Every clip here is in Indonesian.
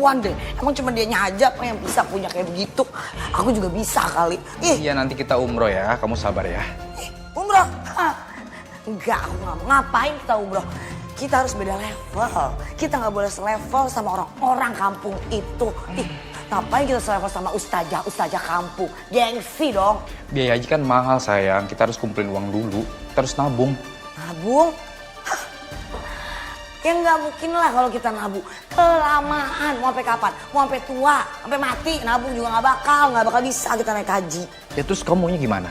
keterlaluan deh. Emang cuma dianya aja yang bisa punya kayak begitu. Aku juga bisa kali. Iya nanti kita umroh ya, kamu sabar ya. Umroh? Enggak, aku nggak mau. Ngapain kita umroh? Kita harus beda level. Kita nggak boleh selevel sama orang-orang kampung itu. Ngapain kita selevel sama ustazah kampung? Gengsi dong. Biaya haji kan mahal sayang, kita harus kumpulin uang dulu, kita harus nabung. Nabung? Ya nggak mungkin lah kalau kita nabung. Kelamaan, mau sampai kapan? Mau sampai tua, sampai mati. Nabung juga nggak bakal bisa kita naik haji. Ya terus kamu maunya gimana?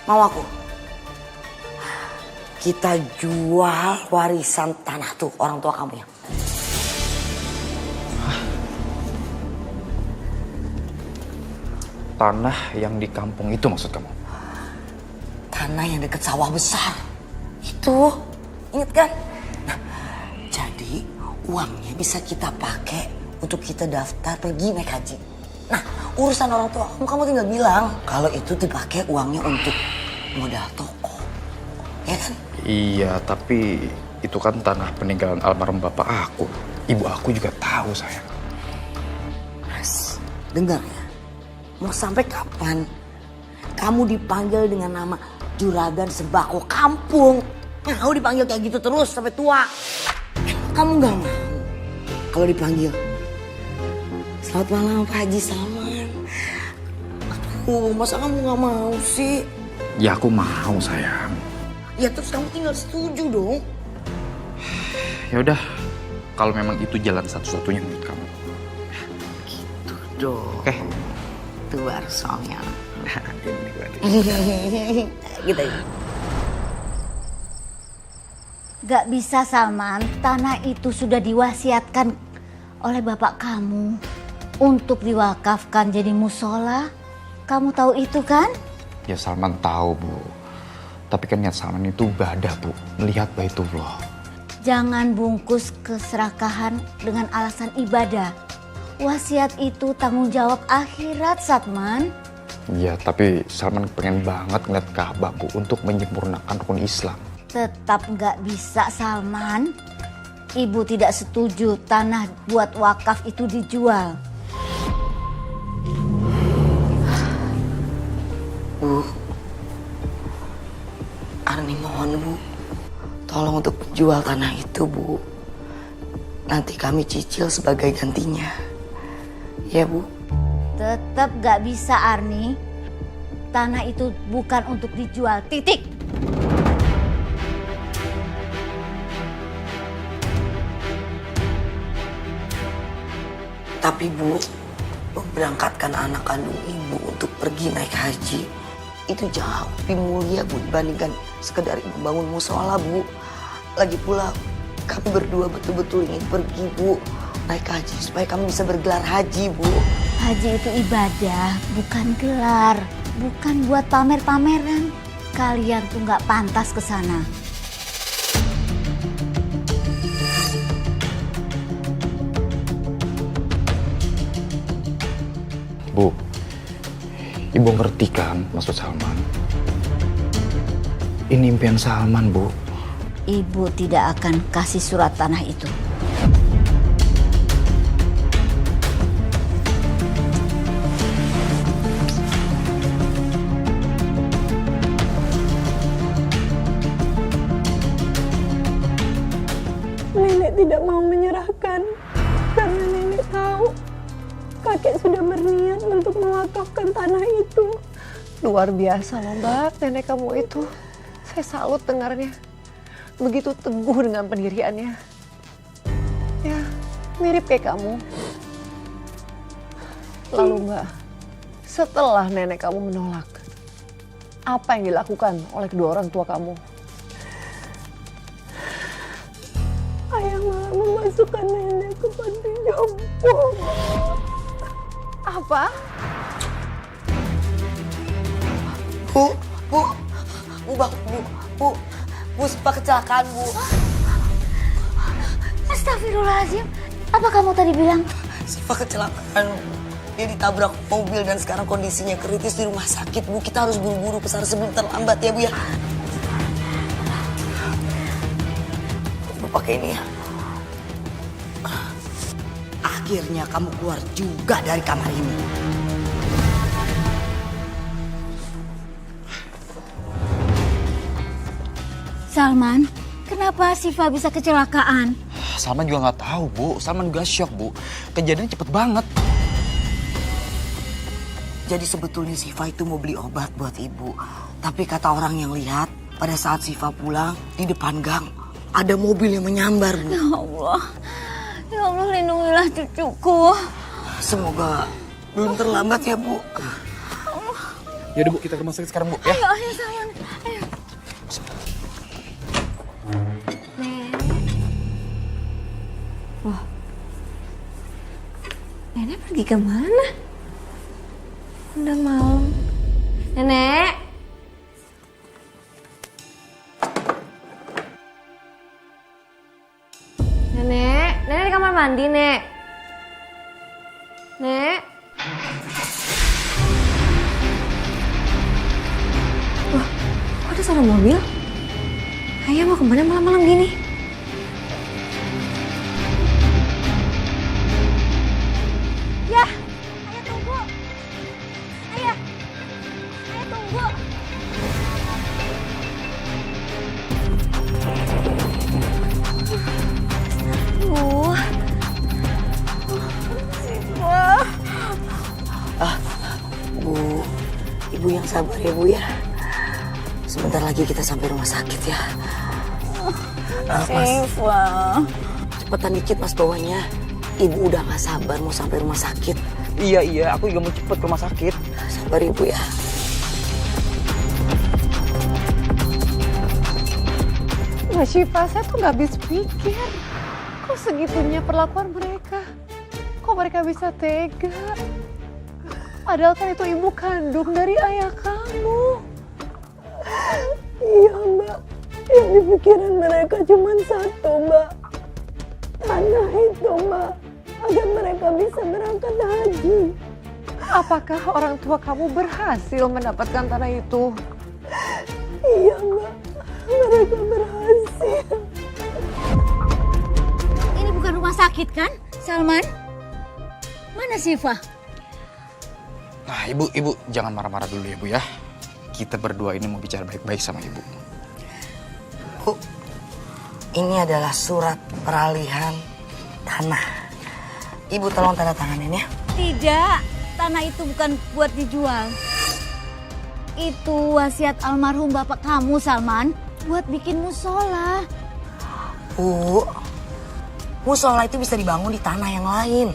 Mau aku? Kita jual warisan tanah tuh orang tua kamu ya. Tanah yang di kampung itu maksud kamu? Tanah yang deket sawah besar. Itu, inget kan? Nah, jadi uangnya bisa kita pakai untuk kita daftar pergi naik haji. Nah, urusan orang tua kamu tinggal bilang kalau itu dipakai uangnya untuk modal toko. Ya kan? Iya, tapi itu kan tanah peninggalan almarhum bapak aku. Ibu aku juga tahu sayang. Mas, dengar ya. Mau sampai kapan kamu dipanggil dengan nama juragan sembako kampung? Mau dipanggil kayak gitu terus sampai tua? Kamu gak mau kalau dipanggil selamat malam Pak Haji Salman. Aduh, masa kamu gak mau sih? Ya aku mau sayang. Ya terus kamu tinggal setuju dong. Ya udah, kalau memang itu jalan satu-satunya menurut kamu. Gitu dong. Oke. Itu baru soalnya. Gitu. Gak bisa Salman, tanah itu sudah diwasiatkan oleh bapak kamu untuk diwakafkan jadi musola. Kamu tahu itu kan? Ya Salman tahu Bu. Tapi kan niat Salman itu ibadah Bu, melihat Baitullah. Jangan bungkus keserakahan dengan alasan ibadah. Wasiat itu tanggung jawab akhirat, Salman. Iya, tapi Salman pengen banget ngeliat Ka'bah Bu untuk menyempurnakan rukun Islam. Tetap nggak bisa, Salman. Ibu tidak setuju tanah buat wakaf itu dijual. Bu, Arni mohon Bu, tolong untuk menjual tanah itu Bu. Nanti kami cicil sebagai gantinya. Ya Bu. Tetap nggak bisa, Arni. Tanah itu bukan untuk dijual, titik. Tapi Bu, memberangkatkan anak kandung ibu untuk pergi naik haji itu jauh lebih mulia Bu dibandingkan sekedar membangun musola Bu. Lagi pula kami berdua betul-betul ingin pergi Bu naik haji supaya kami bisa bergelar haji Bu. Haji itu ibadah, bukan gelar, bukan buat pamer-pameran. Kalian tuh nggak pantas ke sana. Bu, Ibu ngerti kan maksud Salman? Ini impian Salman, Bu. Ibu tidak akan kasih surat tanah itu. Nenek tidak mau menyerahkan karena nenek tahu kakek sudah berniat untuk mewakafkan tanah itu. Luar biasa loh Mbak, nenek kamu itu. Saya salut dengarnya. Begitu teguh dengan pendiriannya. Ya, mirip kayak kamu. Lalu Mbak, setelah nenek kamu menolak, apa yang dilakukan oleh kedua orang tua kamu? Ayah malah memasukkan nenek ke panti jompo. Apa? Bu, sempat kecelakaan Bu. Astagfirullahaladzim, apa kamu tadi bilang? Sempat kecelakaan. Dia ditabrak mobil dan sekarang kondisinya kritis di rumah sakit Bu. Kita harus buru-buru kesana sebelum terlambat ya Bu ya. Bu pakai ini ya. Akhirnya kamu keluar juga dari kamar ini. Salman, kenapa Siva bisa kecelakaan? Salman juga nggak tahu, Bu. Salman juga shock, Bu. Kejadiannya cepet banget. Jadi sebetulnya Siva itu mau beli obat buat ibu. Tapi kata orang yang lihat, pada saat Siva pulang, di depan gang ada mobil yang menyambar, Bu. Ya Allah, lindungilah cucuku. Semoga belum terlambat ya, Bu. Yaudah, Bu, kita ke rumah sakit sekarang, Bu. Ya. Ayo sayang, ayo. Nenek pergi kemana? Udah malam. Nenek. Nenek di kamar mandi, Nek. Nek. Wah, kok ada suara mobil? Ayah mau kemana malam-malam gini? Ya, ayah tunggu. Ayah tunggu. Bu, ibu yang sabar ya, Bu ya. Sebentar lagi kita sampai rumah sakit ya. Mas, Siva. cepetan dikit Mas bawanya. Ibu udah gak sabar mau sampai rumah sakit. Iya, aku juga mau cepet ke rumah sakit. Sabar Ibu ya. Mbak Syifa, saya tuh gak habis pikir. Kok segitunya perlakuan mereka? Kok mereka bisa tega? Padahal kan itu ibu kandung dari ayah kamu. Iya, Mbak. Yang di pikiran mereka cuma satu, Mbak. Tanah itu, Mbak. Agar mereka bisa berangkat haji. Apakah orang tua kamu berhasil mendapatkan tanah itu? Iya, Mbak. Mereka berhasil. Ini bukan rumah sakit kan, Salman? Mana Siva? Nah, ibu jangan marah-marah dulu ya, Bu ya. Kita berdua ini mau bicara baik-baik sama ibu. Bu, ini adalah surat peralihan tanah. Ibu tolong tanda tanganin ya. Tidak, tanah itu bukan buat dijual. Itu wasiat almarhum bapak kamu, Salman. Buat bikin musola. Bu, musola itu bisa dibangun di tanah yang lain.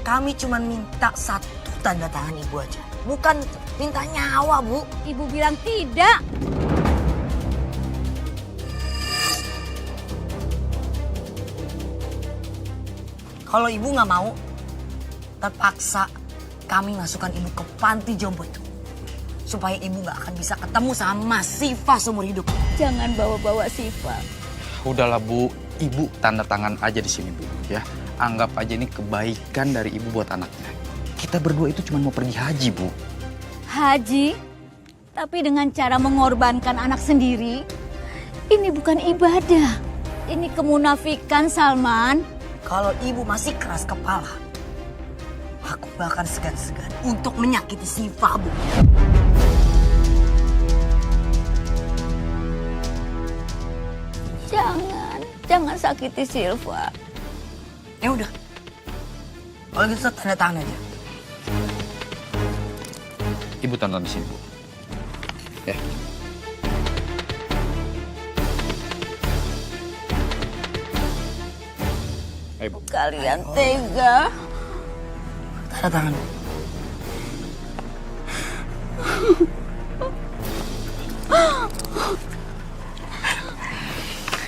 Kami cuma minta satu tanda tangan ibu aja. Bukan minta nyawa, Bu. Ibu bilang tidak. Kalau ibu nggak mau, terpaksa kami masukkan ibu ke panti jompo itu. Supaya ibu nggak akan bisa ketemu sama Siva seumur hidup. Jangan bawa-bawa Siva. Udahlah, Bu. Ibu tanda tangan aja di sini, Bu. Ya, anggap aja ini kebaikan dari ibu buat anaknya. Kita berdua itu cuma mau pergi haji, Bu. Haji? Tapi dengan cara mengorbankan anak sendiri? Ini bukan ibadah. Ini kemunafikan, Salman. Kalau ibu masih keras kepala, aku bahkan segan-segan untuk menyakiti Siva, Bu. Jangan sakiti Silva. Ya udah, kalau gitu tanda tangan aja. Ibu tanda di sini, Bu. Ya. Ayo, Bu. Kalian tega. Tanda tangan.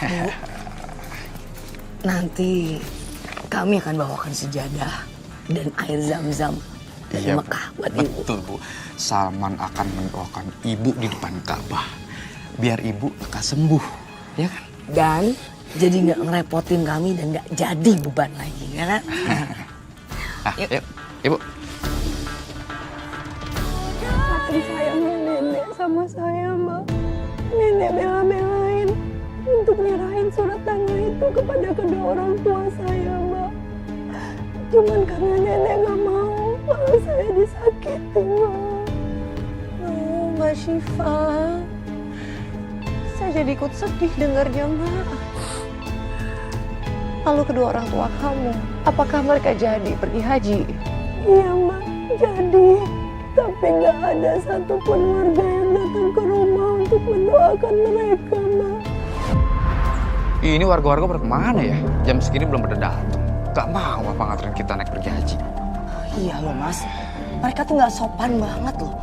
Bu, nanti kami akan bawakan sejadah dan air zam-zam dari Iya, Mekah buat ibu. betul, Bu. Salman akan mendoakan ibu di depan Ka'bah. Biar ibu lekas sembuh, ya kan? Dan jadi nggak ngerepotin kami dan nggak jadi beban lagi, ya kan? Yuk, ibu. Saking sayangnya nenek sama saya, Mbak. Nenek bela-belain untuk nyerahin surat tanah itu kepada kedua orang tua saya, Mbak. Cuman karena nenek gak mau kalau saya disakiti, Ma. Oh, Mbak Syifa. Saya jadi ikut sedih dengarnya, Ma. Lalu kedua orang tua kamu, apakah mereka jadi pergi haji? Iya, Ma, jadi. Tapi gak ada satupun warga yang datang ke rumah untuk mendoakan mereka, Ma. Ini warga-warga pada kemana ya? Jam segini belum pada datang. Gak mau apa nganterin kita naik pergi haji. Iya loh Mas, mereka tuh gak sopan banget loh.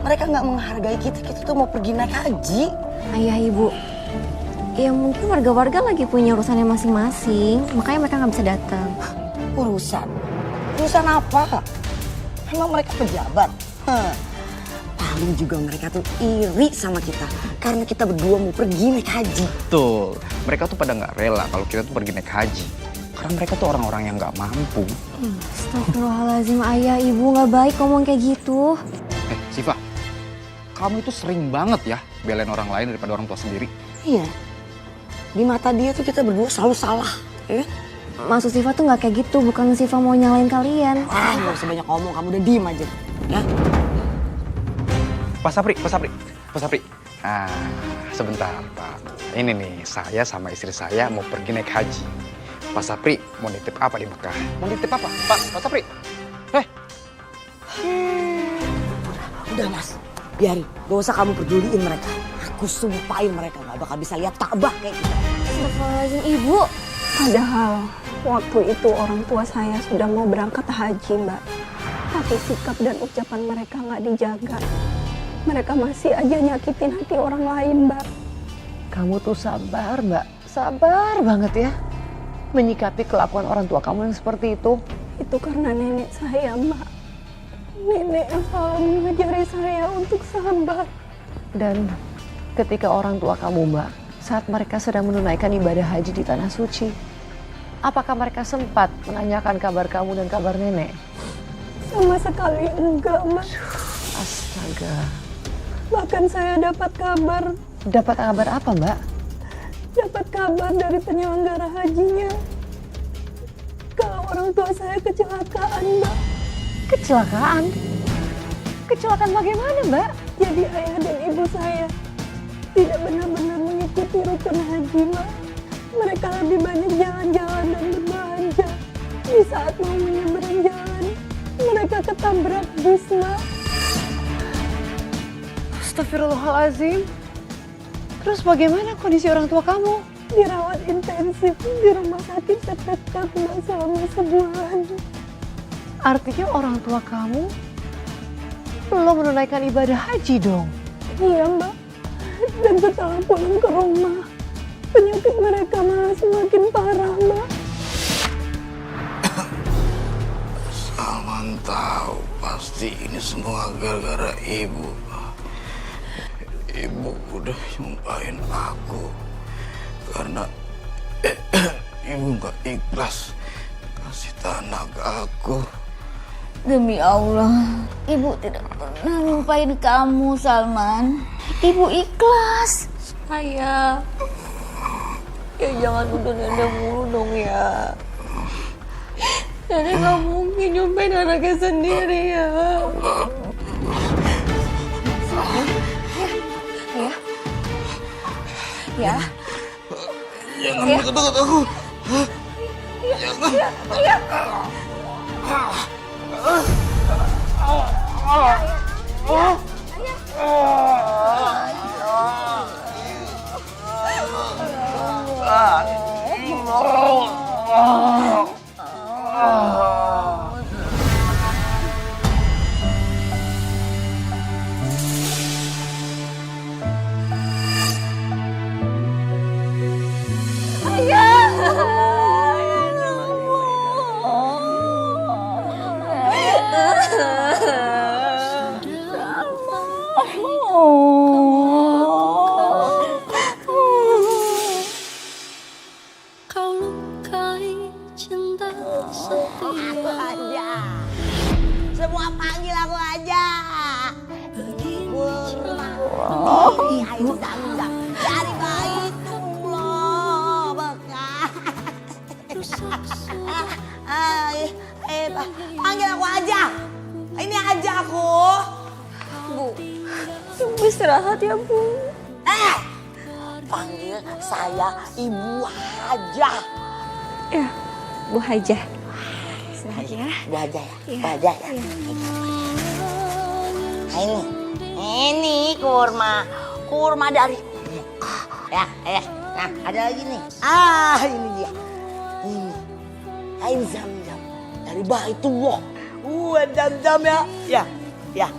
Mereka gak menghargai kita tuh mau pergi naik haji. Ayah ibu, ya mungkin warga-warga lagi punya urusannya masing-masing, makanya mereka nggak bisa datang. Urusan? Urusan apa? Emang mereka pejabat? Paling juga mereka tuh iri sama kita karena kita berdua mau pergi naik haji. Betul, mereka tuh pada nggak rela kalau kita tuh pergi naik haji. Karena mereka tuh orang-orang yang nggak mampu. Astagfirullahaladzim, ayah ibu nggak baik ngomong kayak gitu. Syifa, kamu itu sering banget ya belain orang lain daripada orang tua sendiri. Iya, di mata dia tuh kita berdua selalu salah, ya? Maksud Syifa tuh nggak kayak gitu, bukan Syifa mau nyalain kalian. Gak usah banyak ngomong, kamu udah diem aja, ya? Pak Sapri. Ah, sebentar Pak. Ini nih, saya sama istri saya mau pergi naik haji. Pak Sapri mau nitip apa di Mekah? Mau nitip apa? Pak Sapri. Udah Mas, biarin. Gak usah kamu peduliin mereka. Aku sumpahin mereka gak bakal bisa lihat Ka'bah kayak kita. Astagfirullahaladzim, ibu. Padahal waktu itu orang tua saya sudah mau berangkat haji, Mbak. Tapi sikap dan ucapan mereka nggak dijaga. Mereka masih aja nyakitin hati orang lain, Mbak. Kamu tuh sabar, Mbak. Sabar banget ya. Menyikapi kelakuan orang tua kamu yang seperti itu. Itu karena nenek saya, Mbak. Nenek yang selalu mengajari saya untuk sabar. Dan ketika orang tua kamu, Mbak, saat mereka sedang menunaikan ibadah haji di Tanah Suci, apakah mereka sempat menanyakan kabar kamu dan kabar nenek? Sama sekali enggak, Mbak. Astaga. Bahkan saya dapat kabar. Dapat kabar apa, Mbak? Dapat kabar dari penyelenggara hajinya. Kalau orang tua saya kecelakaan, Mbak. Kecelakaan? Kecelakaan bagaimana, Mbak? Jadi ayah dan ibu saya tidak benar-benar mengikuti rukun haji, Mbak. Mereka lebih banyak jalan-jalan dan berbelanja. Di saat mau menyeberang jalan, mereka ketabrak bus, Mbak. Astagfirullahaladzim. Terus bagaimana kondisi orang tua kamu? Dirawat intensif di rumah sakit terdekat, Mbak, selama sebulan. Artinya orang tua kamu belum menunaikan ibadah haji dong? Iya, Mbak. Dan setelah pulang ke rumah, penyakit mereka malah semakin parah, Mbak. Salman tahu pasti ini semua gara-gara ibu. Ibu udah nyumpahin aku karena ibu nggak ikhlas kasih tanah ke aku. Demi Allah, ibu tidak pernah nyumpain kamu, Salman. Ibu ikhlas. Ayah, ya jangan udah nenek mulu dong ya. Nenek gak mungkin nyumpain anaknya sendiri ya. Ya. Jangan deket-deket aku. Jangan. Kau lukai cinta setia. Semua panggil aku aja. Ibu ayo dangdang dari bayi itu loh bekas. Ayo Panggil aku aja. Ini aja aku. Bu, Ibu istirahat ya, Bu. Panggil saya Ibu Haja. Ya, Bu Haja. Istirahat ya. Bu Haja ya. Bu Haja ya. Nah, ini kurma. Kurma dari Mekah. Ya, nah ada lagi nih. Ini dia. Ini air zam-zam dari Baitullah. Zam-zam ya. Ya.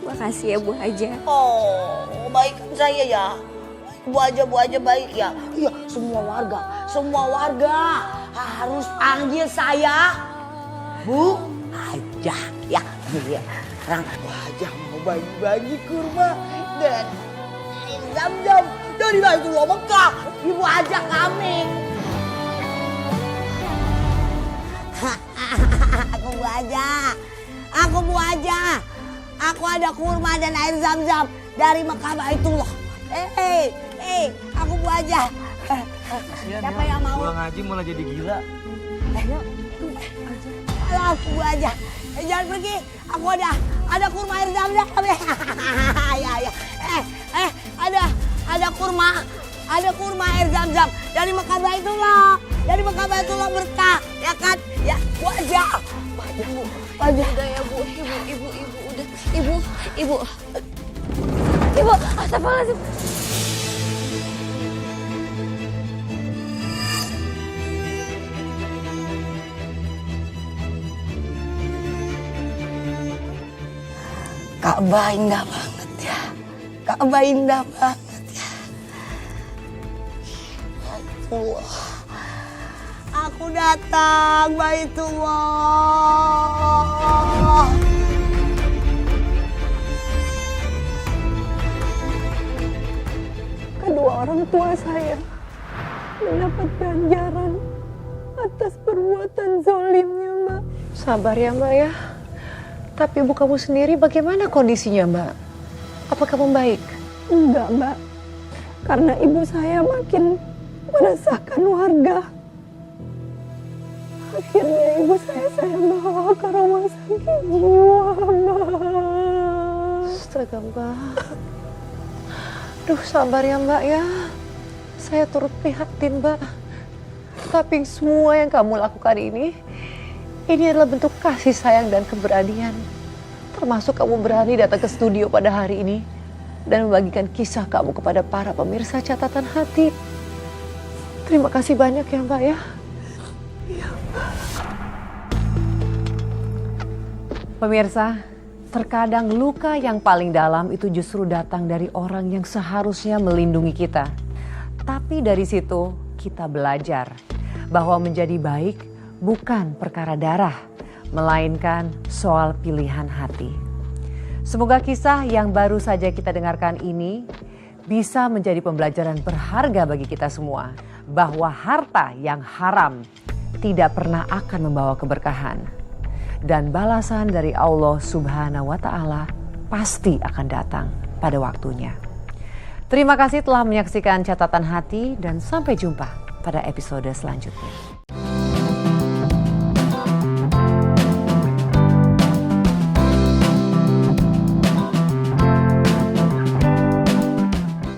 Makasih ya, Bu Haja. Oh, baik saya ya. Bu Haja baik ya. Iya, semua warga harus panggil saya Bu Haja ya. Iya. Sekarang Bu Haja mau bagi-bagi kurma dan zam-zam dari Baitullah Mekah. Ibu Haja coming. Aku Bu Haja. Aku ada kurma dan air zam-zam dari Mekah Baitullah. Aku Bu Haja. Siapa yang mau? Pulang ngaji malah jadi gila. Aku Bu Haja. Jangan pergi. Aku ada kurma air zam-zam. Ya. Ada kurma air zam-zam dari Mekah Baitullah. Dari Mekah Baitullah berkah, ya kan? Ya, Bu Haja. Bu Haja. Udah ya, Bu. Ibu, udah. Ibu. Astagfirullahaladzim. Ka'bah indah banget ya. Ka'bah indah banget ya. Baitullah. Aku datang Baitullah. Kedua orang tua saya mendapat ganjaran atas perbuatan zolimnya, Mbak. Sabar ya Mbak ya. Tapi ibu kamu sendiri bagaimana kondisinya Mbak? Apakah membaik? Enggak, Mbak. Karena ibu saya makin meresahkan warga. Akhirnya ibu saya bawa ke rumah sakit jiwa, Mbak. Astaga Mbak. Duh sabar ya Mbak ya. Saya turut prihatin Mbak. Tapi semua yang kamu lakukan ini adalah bentuk kasih sayang dan keberanian. Termasuk kamu berani datang ke studio pada hari ini dan membagikan kisah kamu kepada para pemirsa catatan hati. Terima kasih banyak ya Mbak ya. Pemirsa, terkadang luka yang paling dalam itu justru datang dari orang yang seharusnya melindungi kita. Tapi dari situ kita belajar bahwa menjadi baik bukan perkara darah, melainkan soal pilihan hati. Semoga kisah yang baru saja kita dengarkan ini bisa menjadi pembelajaran berharga bagi kita semua, bahwa harta yang haram tidak pernah akan membawa keberkahan. Dan balasan dari Allah Subhanahu wa Ta'ala pasti akan datang pada waktunya. Terima kasih telah menyaksikan Catatan Hati dan sampai jumpa pada episode selanjutnya.